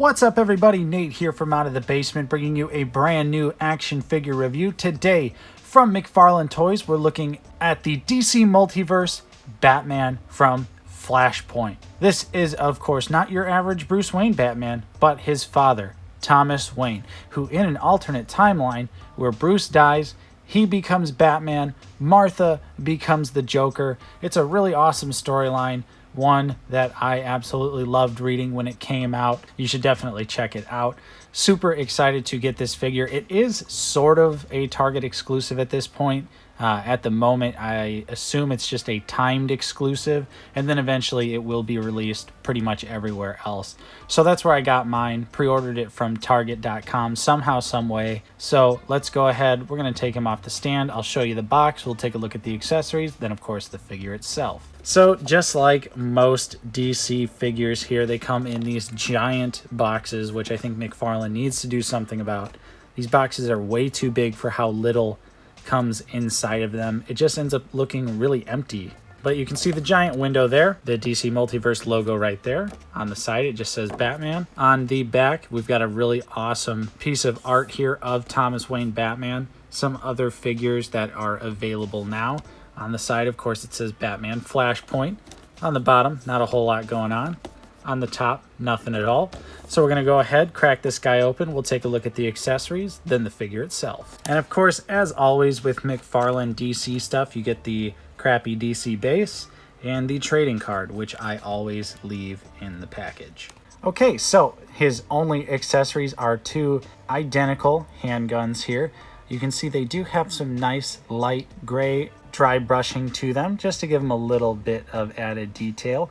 What's up, everybody? Nate here from Out of the Basement, bringing you a brand new action figure review. Today, from McFarlane Toys, we're looking at the DC Multiverse Batman from FLASHPOINT. This is, of course, not your average Bruce Wayne Batman, but his father, Thomas Wayne, who in an alternate timeline where Bruce dies, he becomes Batman, Martha becomes the Joker. It's a really awesome storyline, one that I absolutely loved reading when it came out. You should definitely check it out. Super excited to get this figure. It is sort of a Target exclusive at this point. At the moment, I assume it's just a timed exclusive, and then eventually it will be released pretty much everywhere else. So that's where I got mine. Pre-ordered it from Target.com somehow, some way. So let's go ahead. We're going to take him off the stand. I'll show you the box. We'll take a look at the accessories, then of course the figure itself. So just like most DC figures here, they come in these giant boxes, which I think McFarlane needs to do something about. These boxes are way too big for how little comes inside of them. It just ends up looking really empty. But you can see the giant window there, the DC Multiverse logo right there. On the side, it just says Batman. On the back, we've got a really awesome piece of art here of Thomas Wayne Batman. Some other figures that are available now. On the side, of course, it says Batman FLASHPOINT. On the bottom, not a whole lot going on. On the top, nothing at all. So we're going to go ahead, crack this guy open. We'll take a look at the accessories, then the figure itself. And of course, as always with McFarlane DC stuff, you get the crappy DC base and the trading card, which I always leave in the package. Okay, so his only accessories are two identical handguns here. You can see they do have some nice light gray dry brushing to them, just to give them a little bit of added detail.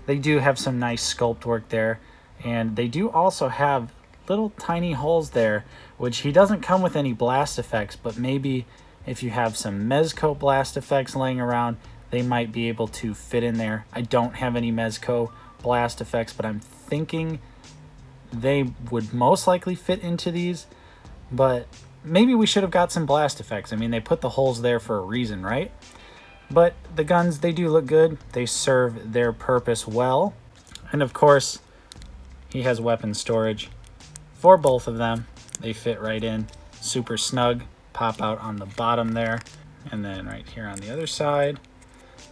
They do have some nice sculpt work there, and they do also have little tiny holes there, which he doesn't come with any blast effects, but maybe if you have some Mezco blast effects laying around, they might be able to fit in there. I don't have any Mezco blast effects, but I'm thinking they would most likely fit into these, but maybe we should have got some blast effects. I mean, they put the holes there for a reason, right? But the guns, they do look good. They serve their purpose well. And of course, he has weapon storage for both of them. They fit right in, super snug, pop out on the bottom there, and then right here on the other side.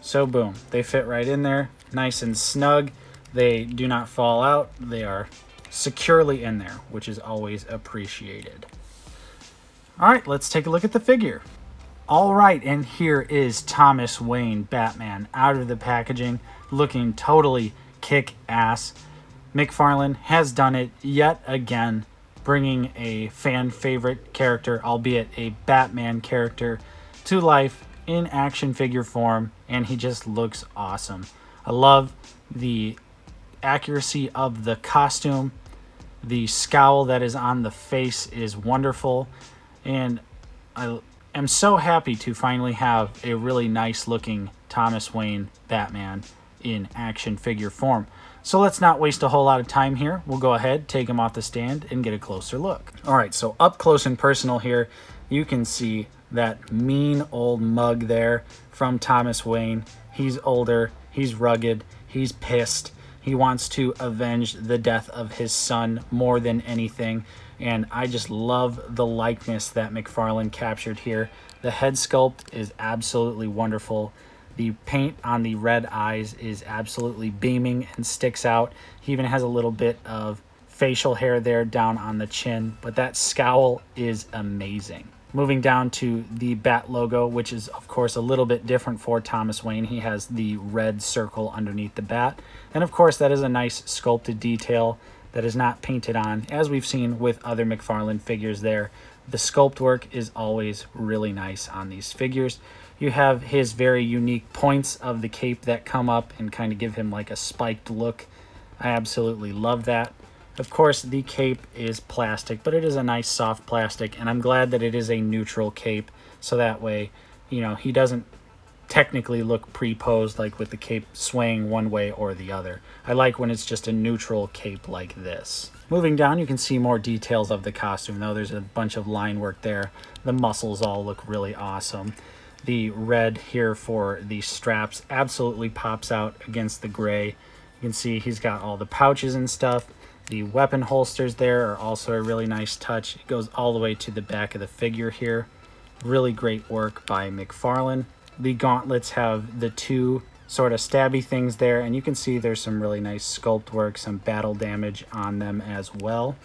So boom, they fit right in there, nice and snug. They do not fall out. They are securely in there, which is always appreciated. All right, let's take a look at the figure. All right, and here is Thomas Wayne Batman out of the packaging, looking totally kick-ass. McFarlane has done it yet again, bringing a fan favorite character, albeit a Batman character, to life in action figure form, and he just looks awesome. I love the accuracy of the costume. The scowl that is on the face is wonderful, and I'm so happy to finally have a really nice looking Thomas Wayne Batman in action figure form. So let's not waste a whole lot of time here. We'll go ahead, take him off the stand, and get a closer look. All right, so up close and personal here, you can see that mean old mug there from Thomas Wayne. He's older, he's rugged, he's pissed. He wants to avenge the death of his son more than anything. And I just love the likeness that McFarlane captured here. The head sculpt is absolutely wonderful. The paint on the red eyes is absolutely beaming and sticks out. He even has a little bit of facial hair there down on the chin, but that scowl is amazing. Moving down to the bat logo, which is of course a little bit different for Thomas Wayne. He has the red circle underneath the bat. And of course that is a nice sculpted detail that is not painted on, as we've seen with other McFarlane figures there. The sculpt work is always really nice on these figures. You have his very unique points of the cape that come up and kind of give him like a spiked look. I absolutely love that. Of course, the cape is plastic, but it is a nice soft plastic, and I'm glad that it is a neutral cape, so that way, you know, he doesn't technically look pre-posed like with the cape swaying one way or the other. I like when it's just a neutral cape like this. Moving down, you can see more details of the costume, though. There's a bunch of line work there. The muscles all look really awesome. The red here for the straps absolutely pops out against the gray. You can see he's got all the pouches and stuff. The weapon holsters there are also a really nice touch. It goes all the way to the back of the figure here. Really great work by McFarlane. The gauntlets have the two sort of stabby things there, and you can see there's some really nice sculpt work, some battle damage on them as well.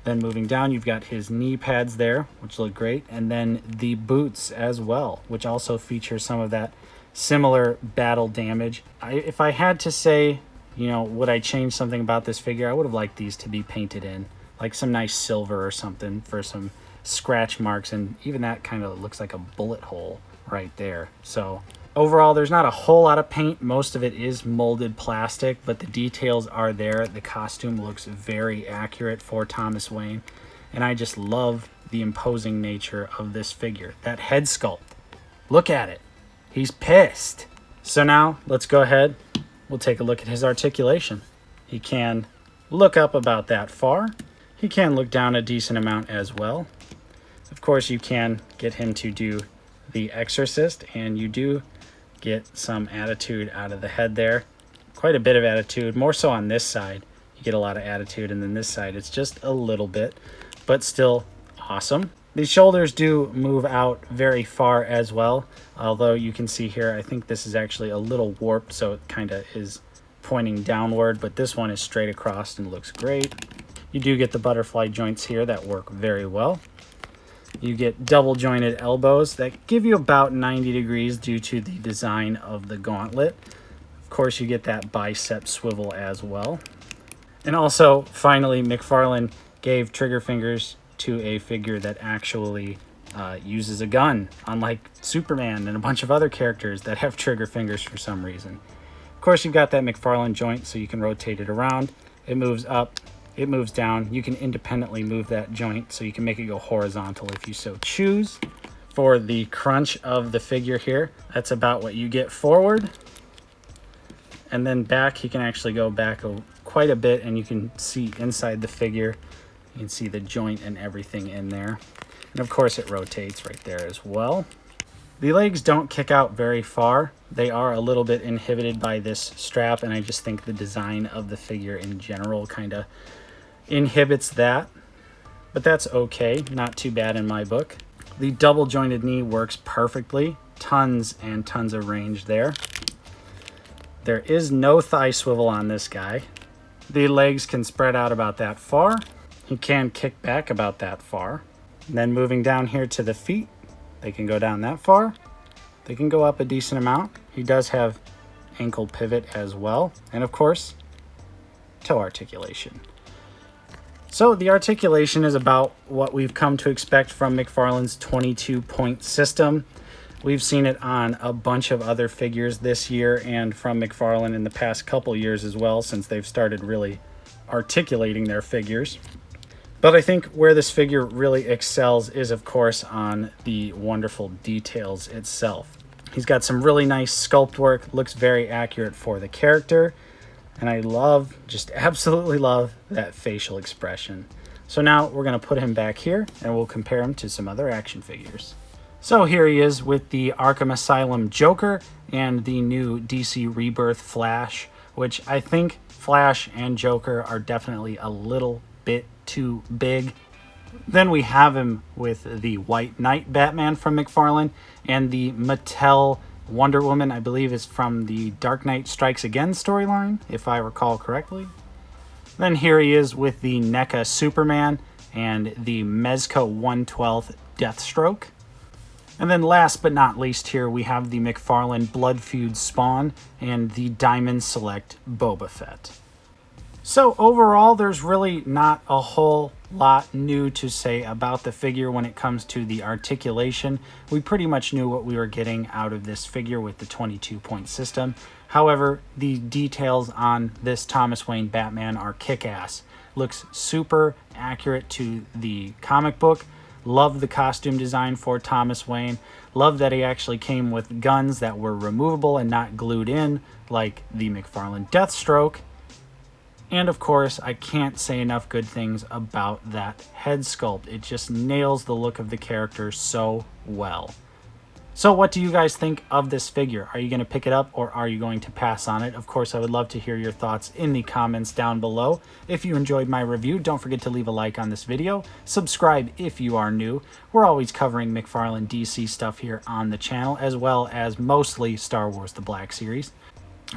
Then moving down, you've got his knee pads there, which look great, and then the boots as well, which also feature some of that similar battle damage. If I had to say, you know, would I change something about this figure, I would have liked these to be painted in, like some nice silver or something for some scratch marks, and even that kind of looks like a bullet hole right there. So overall, there's not a whole lot of paint. Most of it is molded plastic, but the details are there. The costume looks very accurate for Thomas Wayne, and I just love the imposing nature of this figure. That head sculpt, look at it. He's pissed. So now let's go ahead. We'll take a look at his articulation. He can look up about that far. He can look down a decent amount as well. Of course, you can get him to do the Exorcist, and you do get some attitude out of the head there. Quite a bit of attitude, more so on this side. You get a lot of attitude, and then this side, it's just a little bit, but still awesome. The shoulders do move out very far as well, although you can see here, I think this is actually a little warped, so it kind of is pointing downward, but this one is straight across and looks great. You do get the butterfly joints here that work very well. You get double jointed elbows that give you about 90 degrees due to the design of the gauntlet. Of course, you get that bicep swivel as well. And also, finally, McFarlane gave trigger fingers to a figure that actually uses a gun, unlike Superman and a bunch of other characters that have trigger fingers for some reason. Of course, you've got that McFarlane joint, so you can rotate it around. It moves up. It moves down. You can independently move that joint, so you can make it go horizontal if you so choose. For the crunch of the figure here, that's about what you get forward. And then back, he can actually go back quite a bit, and you can see inside the figure. You can see the joint and everything in there. And of course, it rotates right there as well. The legs don't kick out very far. They are a little bit inhibited by this strap, and I just think the design of the figure in general kind of inhibits that, but that's okay. Not too bad in my book. The double jointed knee works perfectly. Tons and tons of range there. There is no thigh swivel on this guy. The legs can spread out about that far. He can kick back about that far. And then moving down here to the feet, they can go down that far. They can go up a decent amount. He does have ankle pivot as well. And of course, toe articulation. So the articulation is about what we've come to expect from McFarlane's 22-point system. We've seen it on a bunch of other figures this year and from McFarlane in the past couple years as well, since they've started really articulating their figures. But I think where this figure really excels is, of course, on the wonderful details itself. He's got some really nice sculpt work, looks very accurate for the character. And I love, just absolutely love, that facial expression. So now we're going to put him back here, and we'll compare him to some other action figures. So here he is with the Arkham Asylum Joker and the new DC Rebirth Flash, which I think Flash and Joker are definitely a little bit too big. Then we have him with the White Knight Batman from McFarlane and the Mattel Wonder Woman, I believe, is from the Dark Knight Strikes Again storyline, if I recall correctly. Then here he is with the NECA Superman and the Mezco 112th Deathstroke. And then last but not least here, we have the McFarlane Blood Feud Spawn and the Diamond Select Boba Fett. So overall, there's really not a whole lot new to say about the figure when it comes to the articulation. We pretty much knew what we were getting out of this figure with the 22-point system. However, the details on this Thomas Wayne Batman are kick-ass. Looks super accurate to the comic book. Love the costume design for Thomas Wayne. Love that he actually came with guns that were removable and not glued in, like the McFarlane Deathstroke. And of course, I can't say enough good things about that head sculpt. It just nails the look of the character so well. So what do you guys think of this figure? Are you going to pick it up or are you going to pass on it? Of course, I would love to hear your thoughts in the comments down below. If you enjoyed my review, don't forget to leave a like on this video. Subscribe if you are new. We're always covering McFarlane DC stuff here on the channel, as well as mostly Star Wars The Black Series.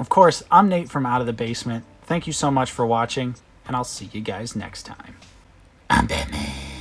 Of course, I'm Nate from Out of the Basement. Thank you so much for watching, and I'll see you guys next time. I'm Batman.